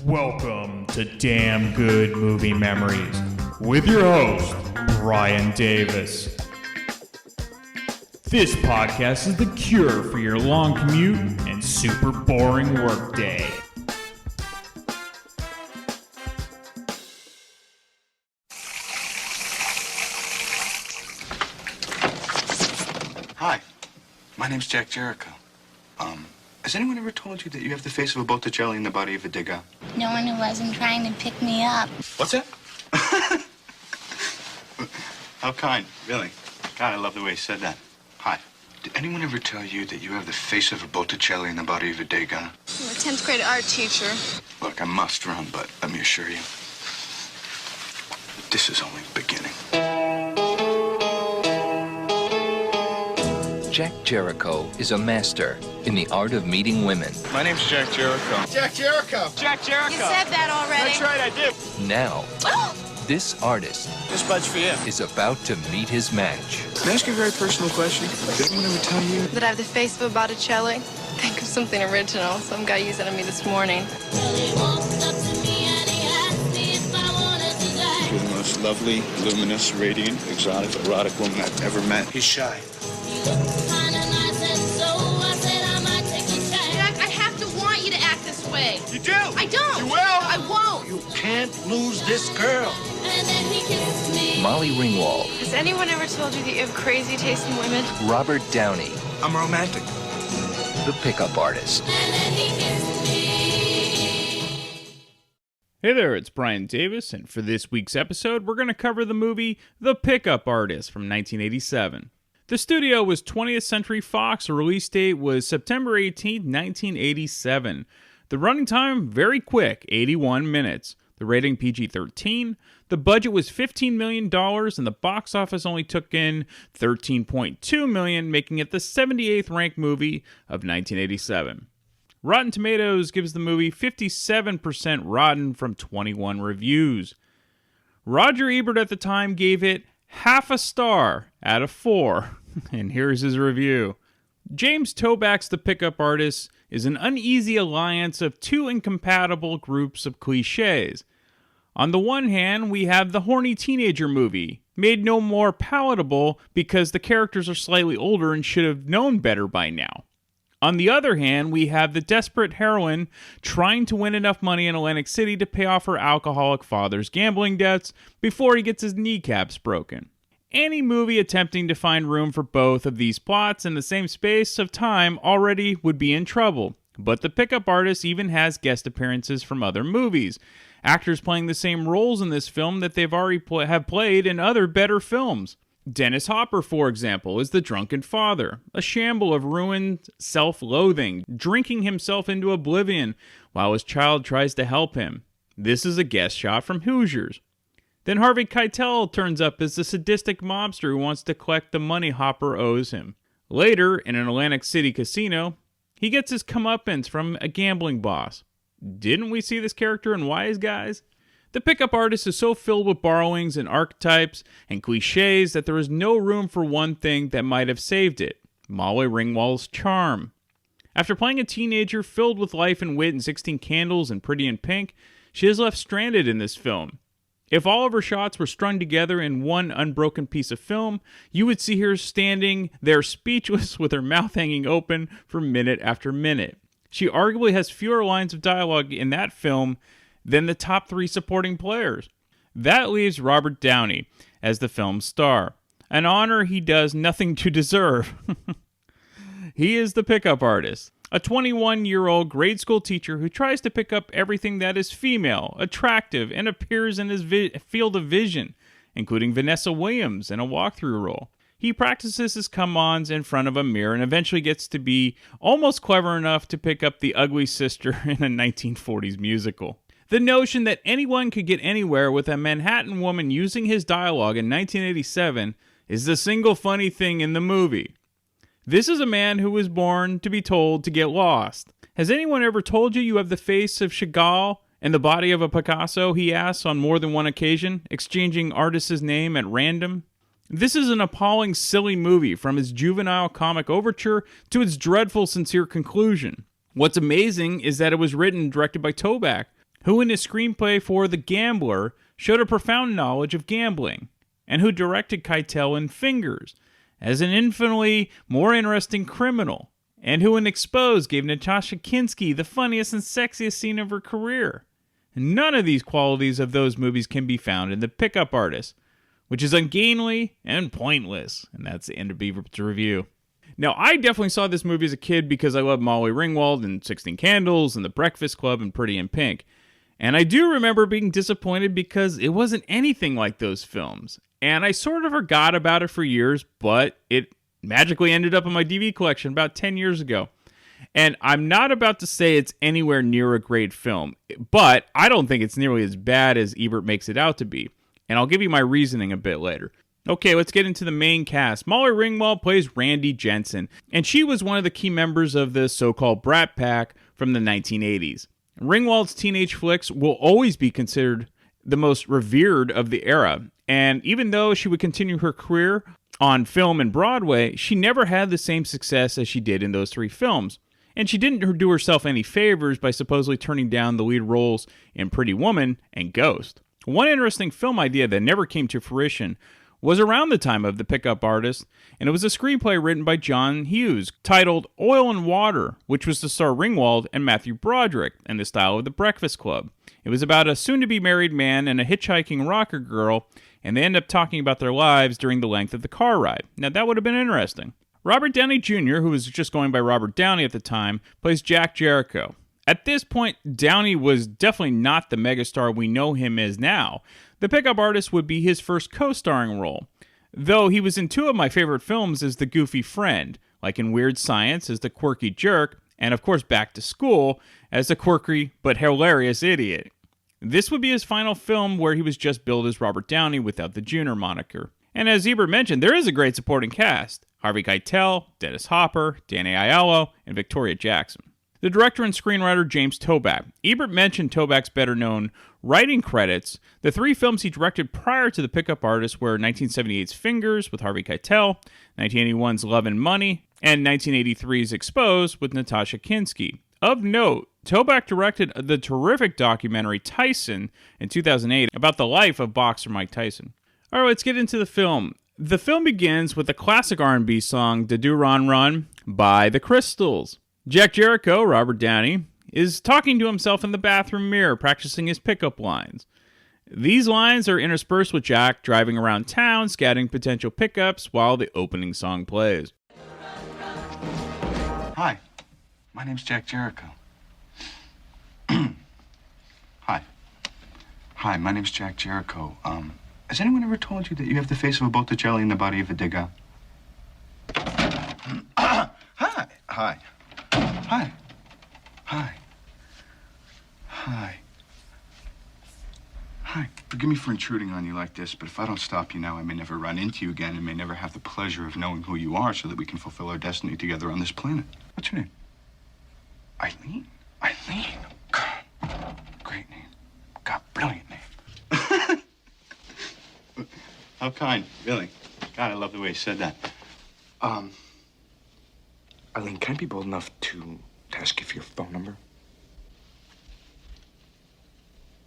Welcome to Damn Good Movie Memories with your host, Brian Davis. This podcast is the cure for your long commute and super boring workday. Hi, my name's Jack Jericho. Has anyone ever told you that you have the face of a Botticelli and the body of a Degas? No one who wasn't trying to pick me up. What's that? How kind, really. God, I love the way you said that. Hi. Did anyone ever tell you that you have the face of a Botticelli and the body of a Degas? I'm a 10th grade art teacher. Look, I must run, but let me assure you, this is only the beginning. Jack Jericho is a master in the art of meeting women. My name's Jack Jericho. Jack Jericho! Jack Jericho! You said that already. That's right, I did. Now, this artist This bud's for you. is about to meet his match. Can I ask you a very personal question? Did anyone ever tell you? That I have the face of a Botticelli. Think of something original. Some guy used it on me this morning. You're the most lovely, luminous, radiant, exotic, erotic woman I've ever met. He's shy. Jack, I have to want you to act this way. You do? I don't. You will? I won't. You can't lose this girl. Molly Ringwald, Has anyone ever told you that you have crazy taste in women? Robert Downey, I'm romantic. the pickup artist. Hey there, it's Brian Davis, and for this week's episode, we're going to cover the movie The Pickup Artist from 1987. The studio was 20th Century Fox. The release date was September 18, 1987. The running time, very quick, 81 minutes. The rating, PG-13. The budget was $15 million, and the box office only took in $13.2 million, making it the 78th ranked movie of 1987. Rotten Tomatoes gives the movie 57% rotten from 21 reviews. Roger Ebert at the time gave it half a star out of 4. And here's his review. James Toback's The Pickup Artist is an uneasy alliance of two incompatible groups of cliches. On the one hand, we have the horny teenager movie, made no more palatable because the characters are slightly older and should have known better by now. On the other hand, we have the desperate heroine trying to win enough money in Atlantic City to pay off her alcoholic father's gambling debts before he gets his kneecaps broken. Any movie attempting to find room for both of these plots in the same space of time already would be in trouble. But The Pickup Artist even has guest appearances from other movies. Actors playing the same roles in this film that they've already have played in other better films. Dennis Hopper, for example, is the drunken father, a shamble of ruined self-loathing, drinking himself into oblivion while his child tries to help him. This is a guest shot from Hoosiers. Then Harvey Keitel turns up as the sadistic mobster who wants to collect the money Hopper owes him. Later, in an Atlantic City casino, he gets his comeuppance from a gambling boss. Didn't we see this character in Wise Guys? The Pickup Artist is so filled with borrowings and archetypes and cliches that there is no room for one thing that might have saved it: Molly Ringwald's charm. After playing a teenager filled with life and wit in 16 Candles and Pretty in Pink, she is left stranded in this film. If all of her shots were strung together in one unbroken piece of film, you would see her standing there speechless with her mouth hanging open for minute after minute. She arguably has fewer lines of dialogue in that film than the top 3 supporting players. That leaves Robert Downey as the film's star, an honor he does nothing to deserve. He is the pickup artist, a 21-year-old grade school teacher who tries to pick up everything that is female, attractive, and appears in his field of vision, including Vanessa Williams in a walkthrough role. He practices his come-ons in front of a mirror and eventually gets to be almost clever enough to pick up the ugly sister in a 1940s musical. The notion that anyone could get anywhere with a Manhattan woman using his dialogue in 1987 is the single funny thing in the movie. This is a man who was born to be told to get lost. Has anyone ever told you have the face of Chagall and the body of a Picasso, he asks on more than one occasion, exchanging artist's name at random? This is an appalling, silly movie, from its juvenile comic overture to its dreadful, sincere conclusion. What's amazing is that it was written and directed by Toback, who in his screenplay for The Gambler showed a profound knowledge of gambling, and who directed Keitel in Fingers as an infinitely more interesting criminal, and who in Exposed gave Natasha Kinski the funniest and sexiest scene of her career. None of these qualities of those movies can be found in The Pickup Artist, which is ungainly and pointless. And that's the end of Beaver's review. Now, I definitely saw this movie as a kid because I loved Molly Ringwald and 16 Candles and The Breakfast Club and Pretty in Pink. And I do remember being disappointed because it wasn't anything like those films. And I sort of forgot about it for years, but it magically ended up in my DVD collection about 10 years ago. And I'm not about to say it's anywhere near a great film, but I don't think it's nearly as bad as Ebert makes it out to be. And I'll give you my reasoning a bit later. Okay, let's get into the main cast. Molly Ringwald plays Randy Jensen, and she was one of the key members of the so-called Brat Pack from the 1980s. Ringwald's teenage flicks will always be considered the most revered of the era, and even though she would continue her career on film and Broadway, she never had the same success as she did in those three films. And she didn't do herself any favors by supposedly turning down the lead roles in Pretty Woman and Ghost. One interesting film idea that never came to fruition was around the time of The Pickup Artist, and it was a screenplay written by John Hughes titled Oil and Water, which was to star Ringwald and Matthew Broderick in the style of The Breakfast Club. It was about a soon-to-be-married man and a hitchhiking rocker girl, and they end up talking about their lives during the length of the car ride. Now, that would have been interesting. Robert Downey Jr., who was just going by Robert Downey at the time, plays Jack Jericho. At this point, Downey was definitely not the megastar we know him as now. The Pickup Artist would be his first co-starring role, though he was in two of my favorite films as the goofy friend, like in Weird Science as the quirky jerk, and of course Back to School as the quirky but hilarious idiot. This would be his final film where he was just billed as Robert Downey without the Jr. moniker. And as Ebert mentioned, there is a great supporting cast. Harvey Keitel, Dennis Hopper, Danny Aiello, and Victoria Jackson. The director and screenwriter James Toback. Ebert mentioned Toback's better-known writing credits. The three films he directed prior to The Pickup Artist were 1978's Fingers with Harvey Keitel, 1981's Love and Money, and 1983's Exposed with Natasha Kinski. Of note, Toback directed the terrific documentary Tyson in 2008 about the life of boxer Mike Tyson. All right, let's get into the film. The film begins with the classic R&B song, Da Do Ron Run, by the Crystals. Jack Jericho, Robert Downey, is talking to himself in the bathroom mirror, practicing his pickup lines. These lines are interspersed with Jack driving around town, scouting potential pickups while the opening song plays. Hi, my name's Jack Jericho. Hi, my name's Jack Jericho. Has anyone ever told you that you have the face of a Botticelli and the body of a Degas? Hi. Hi. Hi. Hi. Hi. Hi. Forgive me for intruding on you like this, but if I don't stop you now, I may never run into you again and may never have the pleasure of knowing who you are so that we can fulfill our destiny together on this planet. What's your name? Eileen? Eileen. God. Great name. God, brilliant name. How kind, really. God, I love the way you said that. Eileen, can I be bold enough to ask you for your phone number?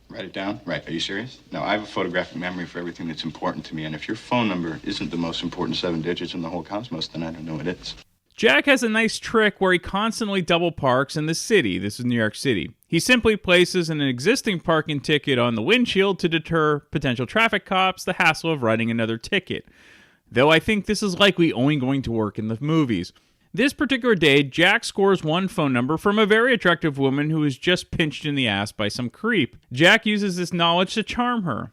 Write it down? Right, are you serious? No, I have a photographic memory for everything that's important to me, and if your phone number isn't the most important 7 digits in the whole cosmos, then I don't know what it is. Jack has a nice trick where he constantly double parks in the city. This is New York City. He simply places an existing parking ticket on the windshield to deter potential traffic cops the hassle of writing another ticket. Though I think this is likely only going to work in the movies. This particular day, Jack scores one phone number from a very attractive woman who is just pinched in the ass by some creep. Jack uses this knowledge to charm her.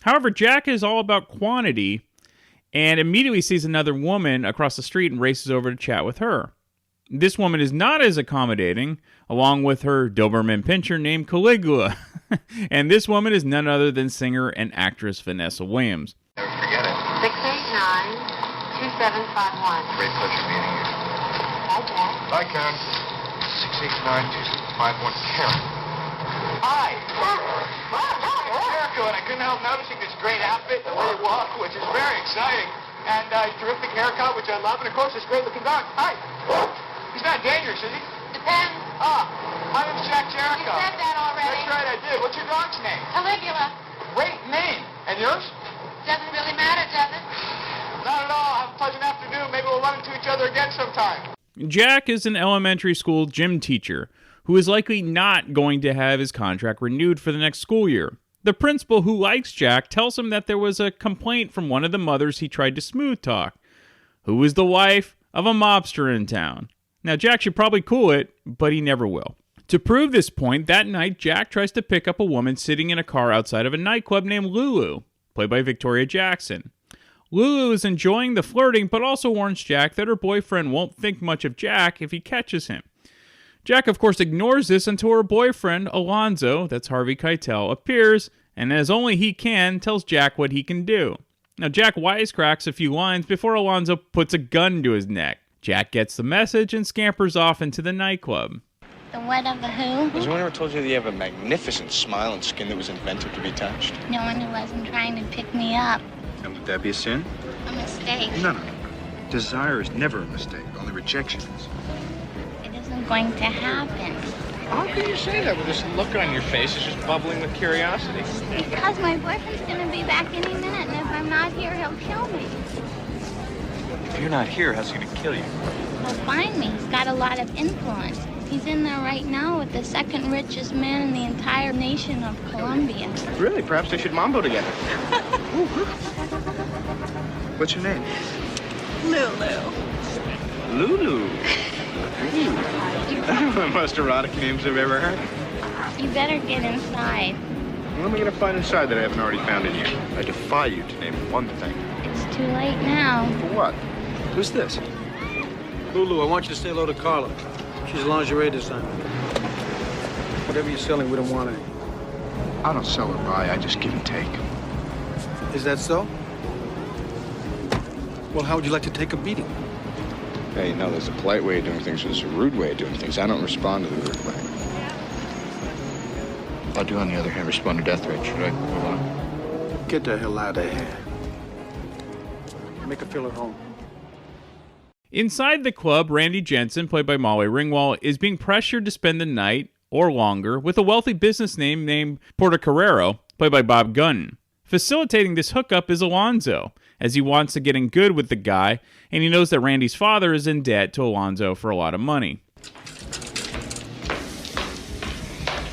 However, Jack is all about quantity and immediately sees another woman across the street and races over to chat with her. This woman is not as accommodating, along with her Doberman pinscher named Caligula. And this woman is none other than singer and actress Vanessa Williams. Never forget it. 689-2751. Great pleasure meeting you. Hi, Jack. Hi, Karen. 689-2751. Karen. Hi. Jericho, and I couldn't help noticing this great outfit, the way you walk, which is very exciting. And terrific haircut, which I love. And, of course, this great-looking dog. Hi. He's not dangerous, is he? Depends. My name's Jack Jericho. You said that already. That's right, I I did. What's your dog's name? Caligula. Great name. And yours? Doesn't really matter, does it? Not at all. Have a pleasant afternoon. Maybe we'll run into each other again sometime. Jack is an elementary school gym teacher who is likely not going to have his contract renewed for the next school year. The principal, who likes Jack, tells him that there was a complaint from one of the mothers he tried to smooth talk, who was the wife of a mobster in town. Now, Jack should probably cool it, but he never will. To prove this point, that night, Jack tries to pick up a woman sitting in a car outside of a nightclub named Lulu, played by Victoria Jackson. Lulu is enjoying the flirting, but also warns Jack that her boyfriend won't think much of Jack if he catches him. Jack, of course, ignores this until her boyfriend, Alonzo, that's Harvey Keitel, appears, and as only he can, tells Jack what he can do. Now, Jack wisecracks a few lines before Alonzo puts a gun to his neck. Jack gets the message and scampers off into the nightclub. The what of a who? Has anyone ever told you that you have a magnificent smile and skin that was invented to be touched? No one who wasn't trying to pick me up. And would that be a sin? A mistake. No. Desire is never a mistake. Only rejection is. It isn't going to happen. How can you say that with this look on your face? It's just bubbling with curiosity. Because my boyfriend's gonna be back any minute, and if I'm not here, he'll kill me. If you're not here, how's he gonna kill you? He'll find me. He's got a lot of influence. He's in there right now with the second richest man in the entire nation of Colombia. Really? Perhaps they should mambo together. What's your name? Lulu. Lulu. That's one of the most erotic names I've ever heard. You better get inside. What am I gonna find inside that I haven't already found in you? I defy you to name one thing. It's too late now. For what? Who's this? Lulu, I want you to say hello to Carla. She's a lingerie designer. Whatever you're selling, we don't want it. I don't sell or buy, I just give and take. Is that so? Well, how would you like to take a beating? Hey, you know, there's a polite way of doing things, there's a rude way of doing things. I don't respond to the rude way. I do, on the other hand, respond to death threats. Should I move on? Get the hell out of here. Make her feel at home. Inside the club, Randy Jensen, played by Molly Ringwald, is being pressured to spend the night, or longer, with a wealthy businessman named Portocarrero, played by Bob Gunn. Facilitating this hookup is Alonzo, as he wants to get in good with the guy, and he knows that Randy's father is in debt to Alonzo for a lot of money.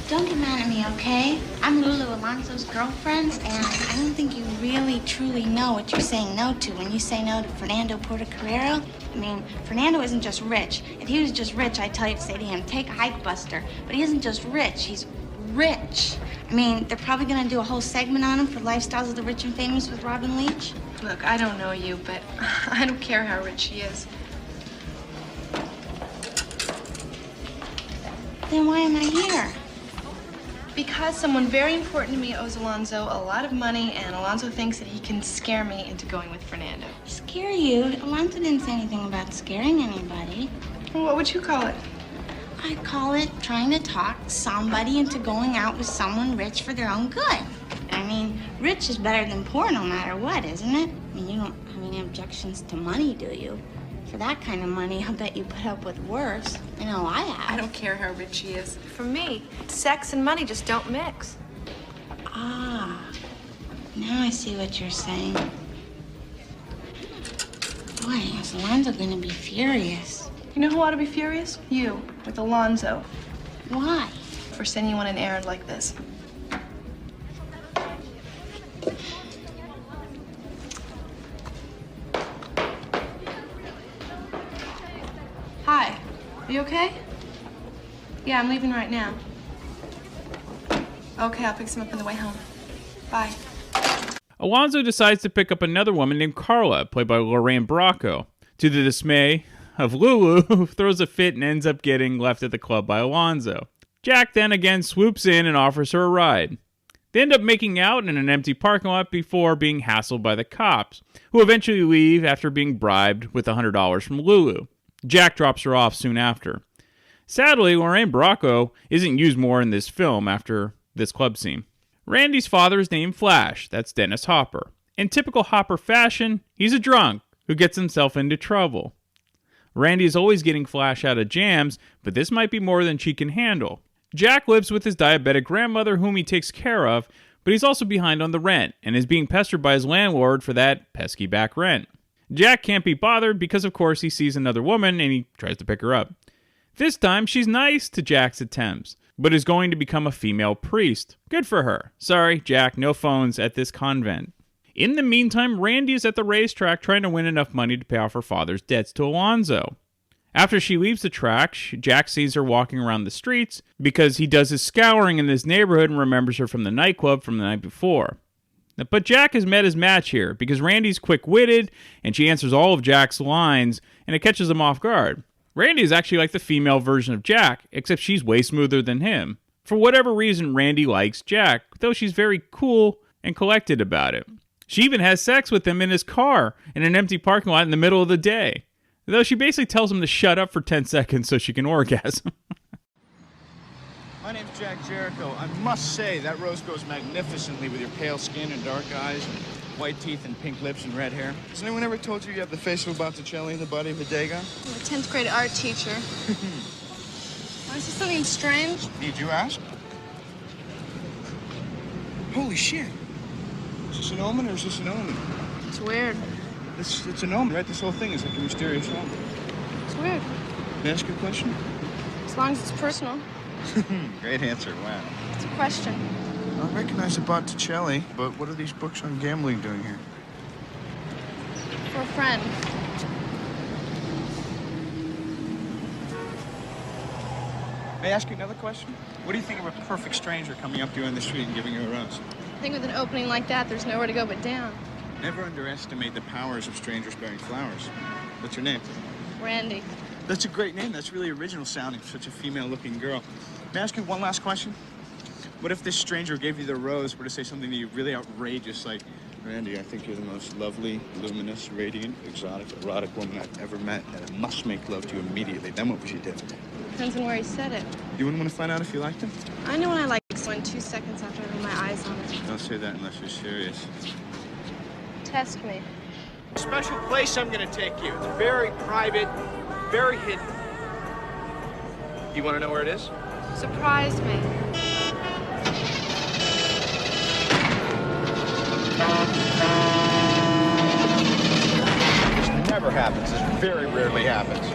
Don't get mad at me, okay? I'm Lulu, Alonzo's girlfriend, and I don't think you really, truly know what you're saying no to when you say no to Fernando Portocarrero. I mean, Fernando isn't just rich. If he was just rich, I'd tell you to say to him, take a hike, Buster. But he isn't just rich, he's rich. I mean, they're probably gonna do a whole segment on him for Lifestyles of the Rich and Famous with Robin Leach. Look, I don't know you, but I don't care how rich he is. Then why am I here? Because someone very important to me owes Alonzo a lot of money, and Alonzo thinks that he can scare me into going with Fernando. Scare you? Alonzo didn't say anything about scaring anybody. Well, what would you call it? I'd call it trying to talk somebody into going out with someone rich for their own good. I mean, rich is better than poor no matter what, isn't it? I mean, you don't have any objections to money, do you? For that kind of money, I'll bet you put up with worse. I know I have. I don't care how rich he is. For me, sex and money just don't mix. Ah, now I see what you're saying. Boy, is Alonzo gonna be furious. You know who ought to be furious? You, with Alonzo. Why? For sending you on an errand like this. Hi, are you okay? Yeah, I'm leaving right now. Okay, I'll pick some up on the way home. Bye. Alonzo decides to pick up another woman named Carla, played by Lorraine Bracco, to the dismay of Lulu, who throws a fit and ends up getting left at the club by Alonzo. Jack then again swoops in and offers her a ride. They end up making out in an empty parking lot before being hassled by the cops, who eventually leave after being bribed with $100 from Lulu. Jack drops her off soon after. Sadly, Lorraine Bracco isn't used more in this film after this club scene. Randy's father is named Flash, that's Dennis Hopper. In typical Hopper fashion, he's a drunk who gets himself into trouble. Randy is always getting Flash out of jams, but this might be more than she can handle. Jack lives with his diabetic grandmother, whom he takes care of, but he's also behind on the rent and is being pestered by his landlord for that pesky back rent. Jack can't be bothered because, of course, he sees another woman and he tries to pick her up. This time, she's nice to Jack's attempts, but is going to become a female priest. Good for her. Sorry, Jack, no phones at this convent. In the meantime, Randy is at the racetrack trying to win enough money to pay off her father's debts to Alonzo. After she leaves the track, Jack sees her walking around the streets because he does his scouring in this neighborhood and remembers her from the nightclub from the night before. But Jack has met his match here because Randy's quick-witted and she answers all of Jack's lines and it catches him off guard. Randy is actually like the female version of Jack, except she's way smoother than him. For whatever reason, Randy likes Jack, though she's very cool and collected about it. She even has sex with him in his car in an empty parking lot in the middle of the day. Though she basically tells him to shut up for 10 seconds so she can orgasm. My name's Jack Jericho. I must say, that rose goes magnificently with your pale skin and dark eyes and white teeth and pink lips and red hair. Has anyone ever told you you have the face of a Botticelli and the body of a Degas? I'm a 10th grade art teacher. Want to see something strange? Need you ask? Holy shit. Is this an omen or is this an omen? It's weird. It's an omen, right? This whole thing is like a mysterious omen. It's weird. Can I ask you a question? As long as it's personal. Great answer, wow. It's a question. I recognize the Botticelli, but what are these books on gambling doing here? For a friend. May I ask you another question? What do you think of a perfect stranger coming up to you on the street and giving you a rose? I think with an opening like that, there's nowhere to go but down. Never underestimate the powers of strangers bearing flowers. What's your name? Randy. That's a great name. That's really original sounding for such a female-looking girl. May I ask you one last question? What if this stranger gave you the rose were to say something to you really outrageous, like, Randy, I think you're the most lovely, luminous, radiant, exotic, erotic woman I've ever met, and I must make love to you immediately. Then what would you do? Depends on where he said it. You wouldn't want to find out if you liked him? I know when I like someone 2 seconds after I lay my eyes on it. Don't say that unless you're serious. Test me. Special place I'm gonna take you. It's very private, very hidden. You wanna know where it is? Surprise me. This never happens. This very rarely happens.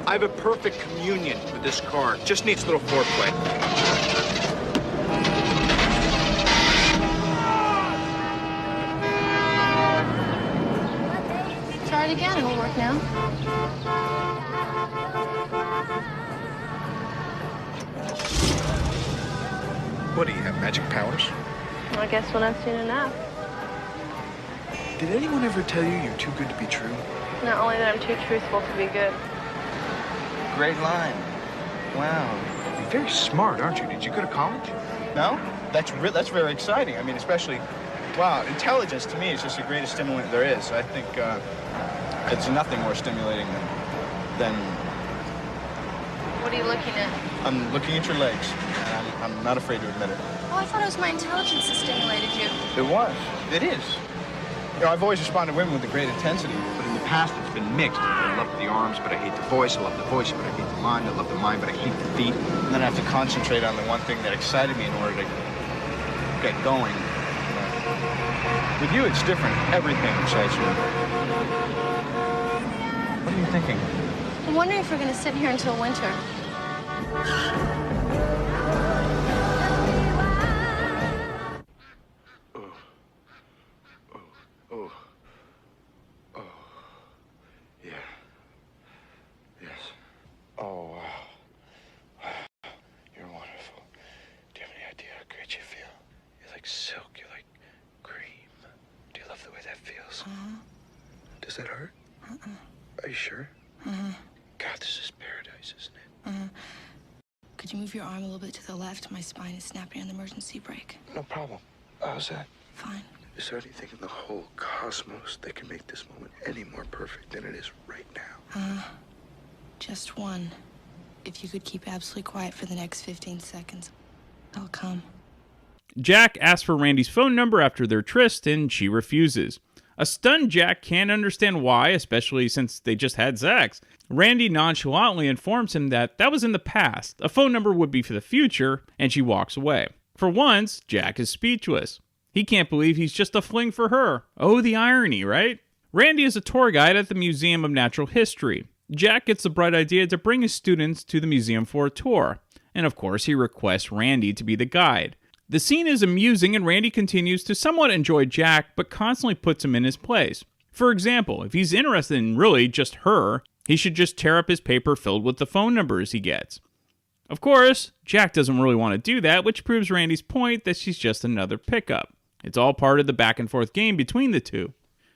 I have a perfect communion with this car. Just needs a little foreplay. Try it again, it'll work now. What, do you have magic powers? Well, I guess when I've seen enough. Did anyone ever tell you you're too good to be true? Not only that I'm too truthful to be good. Great line. Wow. You're very smart, aren't you? Did you go to college? No? That's very exciting. I mean, especially, wow, intelligence to me is just the greatest stimulant there is. I think it's nothing more stimulating than... What are you looking at? I'm looking at your legs, and I'm not afraid to admit it. Oh, I thought it was my intelligence that stimulated you. It was. It is. You know, I've always responded to women with a great intensity, but in the past it's been mixed. I love the arms, but I hate the voice. I love the voice, but I hate the mind. I love the mind, but I hate the feet. And then I have to concentrate on the one thing that excited me in order to get going. With you, it's different. Everything excites you. What are you thinking? I'm wondering if we're going to sit here until winter. Does that hurt? Are you sure? God, this is paradise, isn't it? Could you move your arm a little bit to the left? My spine is snapping on the emergency brake. No problem. How's that? Fine. Is there anything in the whole cosmos that can make this moment any more perfect than it is right now? Just one. If you could keep absolutely quiet for the next 15 seconds, I'll come. Jack asks for Randy's phone number after their tryst, and she refuses. A stunned Jack can't understand why, especially since they just had sex. Randy nonchalantly informs him that was in the past. A phone number would be for the future, and she walks away. For once, Jack is speechless. He can't believe he's just a fling for her. Oh, the irony, right? Randy is a tour guide at the Museum of Natural History. Jack gets the bright idea to bring his students to the museum for a tour. And of course, he requests Randy to be the guide. The scene is amusing, and Randy continues to somewhat enjoy Jack, but constantly puts him in his place. For example, if he's interested in really just her, he should just tear up his paper filled with the phone numbers he gets. Of course, Jack doesn't really want to do that, which proves Randy's point that she's just another pickup. It's all part of the back and forth game between the two.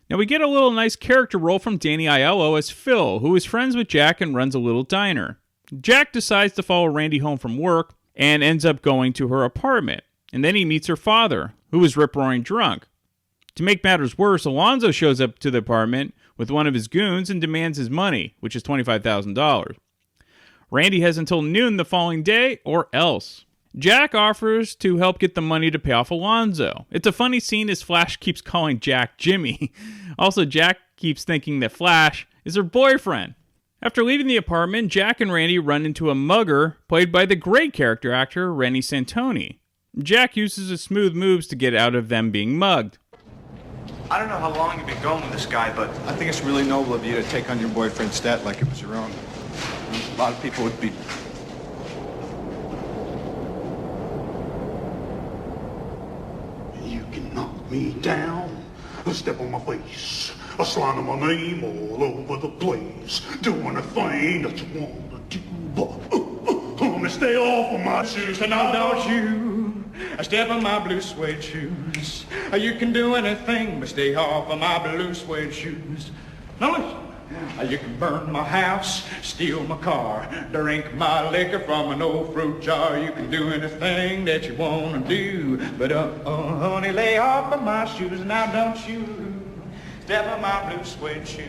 Now we get a little nice character role from Danny Aiello as Phil, who is friends with Jack and runs a little diner. Jack decides to follow Randy home from work and ends up going to her apartment. And then he meets her father, who is rip-roaring drunk. To make matters worse, Alonzo shows up to the apartment with one of his goons and demands his money, which is $25,000. Randy has until noon the following day, or else. Jack offers to help get the money to pay off Alonzo. It's a funny scene as Flash keeps calling Jack Jimmy. Also, Jack keeps thinking that Flash is her boyfriend. After leaving the apartment, Jack and Randy run into a mugger played by the great character actor Rennie Santoni. Jack uses his smooth moves to get out of them being mugged. I don't know how long you've been going with this guy, but I think it's really noble of you to take on your boyfriend's stat like it was your own. A lot of people would be... You can knock me down, step on my face, slander my name all over the place, doing a thing that you want to do, but stay off of my shoes. And now don't you step on my blue suede shoes. You can do anything but stay off of my blue suede shoes. Now listen, you can burn my house, steal my car, drink my liquor from an old fruit jar. You can do anything that you want to do, but honey, lay off of my shoes. Now don't you step on my blue suede shoes.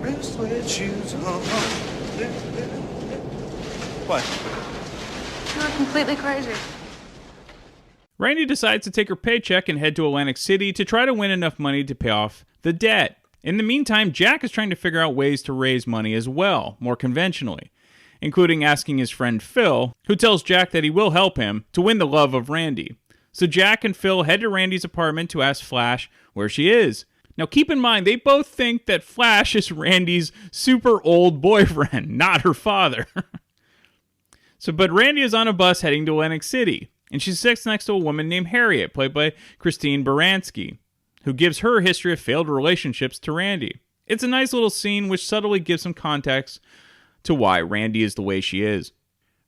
Blue suede shoes. What? You're completely crazy. Randy decides to take her paycheck and head to Atlantic City to try to win enough money to pay off the debt. In the meantime, Jack is trying to figure out ways to raise money as well, more conventionally, including asking his friend Phil, who tells Jack that he will help him to win the love of Randy. So Jack and Phil head to Randy's apartment to ask Flash where she is. Now keep in mind, they both think that Flash is Randy's super old boyfriend, not her father. But Randy is on a bus heading to Atlantic City, and she sits next to a woman named Harriet, played by Christine Baranski, who gives her history of failed relationships to Randy. It's a nice little scene which subtly gives some context to why Randy is the way she is.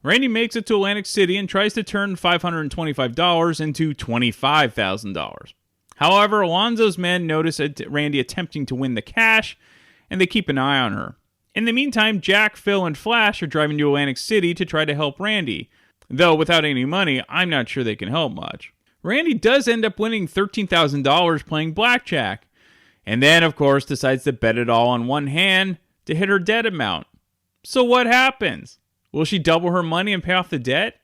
Randy makes it to Atlantic City and tries to turn $525 into $25,000. However, Alonzo's men notice Randy attempting to win the cash, and they keep an eye on her. In the meantime, Jack, Phil, and Flash are driving to Atlantic City to try to help Randy. Though without any money, I'm not sure they can help much. Randy does end up winning $13,000 playing blackjack, and then, of course, decides to bet it all on one hand to hit her debt amount. So what happens? Will she double her money and pay off the debt?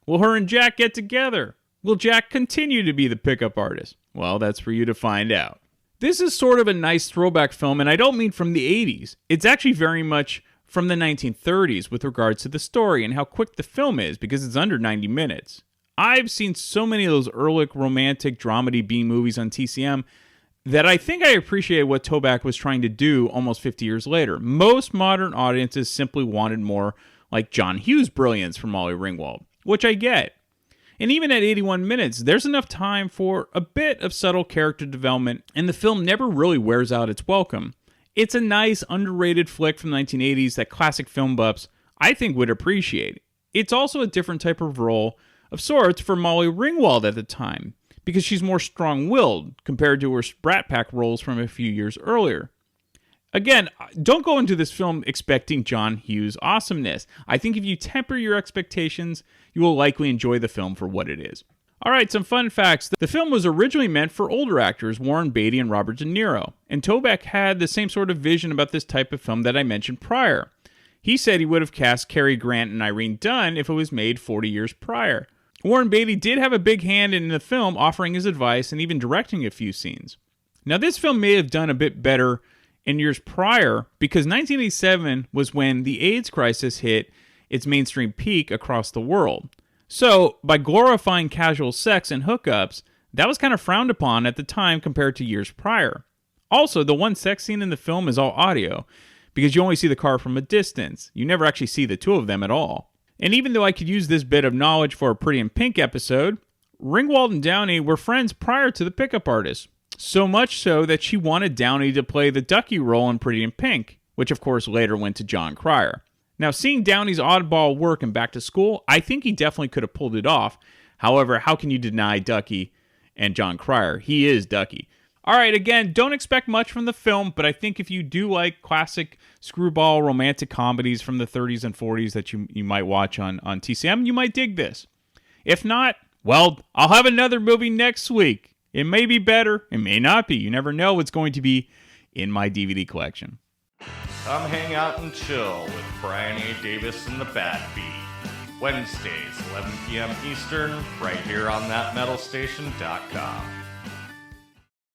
Will her and Jack get together? Will Jack continue to be the pickup artist? Well, that's for you to find out. This is sort of a nice throwback film, and I don't mean from the 80s. It's actually very much from the 1930s with regards to the story and how quick the film is, because it's under 90 minutes. I've seen so many of those early romantic dramedy B movies on TCM that I think I appreciate what Toback was trying to do almost 50 years later. Most modern audiences simply wanted more like John Hughes' brilliance from Molly Ringwald, which I get. And even at 81 minutes, there's enough time for a bit of subtle character development, and the film never really wears out its welcome. It's a nice, underrated flick from the 1980s that classic film buffs, I think, would appreciate. It's also a different type of role of sorts for Molly Ringwald at the time, because she's more strong-willed compared to her Brat Pack roles from a few years earlier. Again, don't go into this film expecting John Hughes' awesomeness. I think if you temper your expectations, you will likely enjoy the film for what it is. Alright, some fun facts. The film was originally meant for older actors, Warren Beatty and Robert De Niro, and Toback had the same sort of vision about this type of film that I mentioned prior. He said he would have cast Cary Grant and Irene Dunne if it was made 40 years prior. Warren Beatty did have a big hand in the film, offering his advice and even directing a few scenes. Now, this film may have done a bit better in years prior because 1987 was when the AIDS crisis hit its mainstream peak across the world. So, by glorifying casual sex and hookups, that was kind of frowned upon at the time compared to years prior. Also, the one sex scene in the film is all audio, because you only see the car from a distance. You never actually see the two of them at all. And even though I could use this bit of knowledge for a Pretty in Pink episode, Ringwald and Downey were friends prior to the Pickup Artist. So much so that she wanted Downey to play the Ducky role in Pretty in Pink, which of course later went to John Cryer. Now, seeing Downey's oddball work in Back to School, I think he definitely could have pulled it off. However, how can you deny Ducky and John Cryer? He is Ducky. Alright, again, don't expect much from the film, but I think if you do like classic screwball romantic comedies from the 30s and 40s that you might watch on TCM, you might dig this. If not, well, I'll have another movie next week. It may be better, it may not be. You never know what's going to be in my DVD collection. Come hang out and chill with Brian A. Davis and the Bad Beat. Wednesdays, 11 p.m. Eastern, right here on thatmetalstation.com.